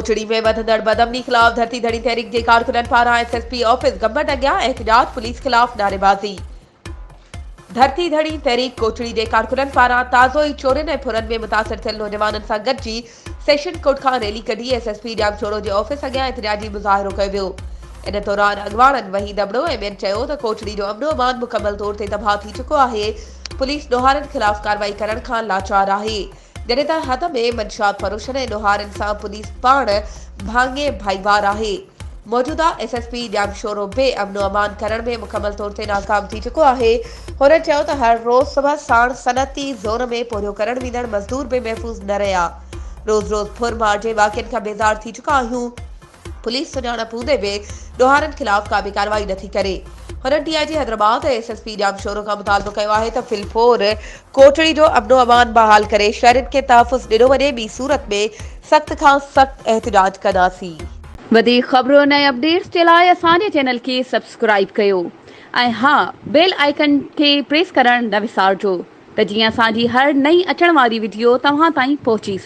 कोचड़ी में वधंदड़ बदअमनी खिलाफ धरती धड़ी तहरीक के कारकुननि पारां एसएसपी ऑफिस गंबट अॻियां एहतजाज पुलिस खिलाफ नारेबाज़ी। धरती धड़ी तहरीक कोचड़ी के कारकुननि पारां ताज़ो ई चोरियुनि ऐं फुरनि में मुतासिर थियल नौजवाननि सां गॾिजी सेशन कोर्ट खां रैली कढी एसएसपी ॼामशोरो जे ऑफिस अॻियां एहतजाजी मुज़ाहिरो कयो वियो। इन दौरान अॻवाननि वहीद अबड़ो ऐं ॿियनि चयो त कोचड़ी जो अमनो अमान मुकमल तौर ते तबाह थी चुको आहे। पुलिस ॾोहारनि खिलाफ कार्रवाई करण खां लाचार आहे, जॾहिं त हद में मंशियात फरोशनि ऐं ॾोहारनि सां पुलिस पाण भाङे भाईवार आहे। मौजूदा एसएसपी ॼामशोरो बे अमनो अमान करण में मुकमल तौर ते नाकाम थी चुको आहे। हुन चयो त हर रोज़ सुबह साण सनअती ज़ोन में पोरियो करण वींदड़ मज़दूर बि महफ़ूज़ न रहिया। रोज़ रोज़ फुर मार जे वाक़िअनि खां बेज़ार थी चुका आहियूं। पुलिस सुञाणप हूंदे बि ॾोहारनि खिलाफ का बि कार्रवाई नथी करे। हुननि डीआईजी हैदराबाद ऐं एसएसपी ॼामशोरो खां मुतालबो कयो आहे त फिलफोर कोचड़ी जो अमनो अमान बहाल करे शहरनि खे तहफ़ुज़ ॾिनो वञे, ॿी सूरत में सख़्त खां सख़्त एहतजाज कंदासीं। वधीक ख़बरुनि ऐं अपडेट्स जे लाइ असांजे चैनल खे सब्सक्राइब कयो ऐं हा, बेल आइकन खे प्रेस करणु न विसारिजो त जीअं असांजी हर नई अचण वारी वीडियो तव्हां ताईं पहुची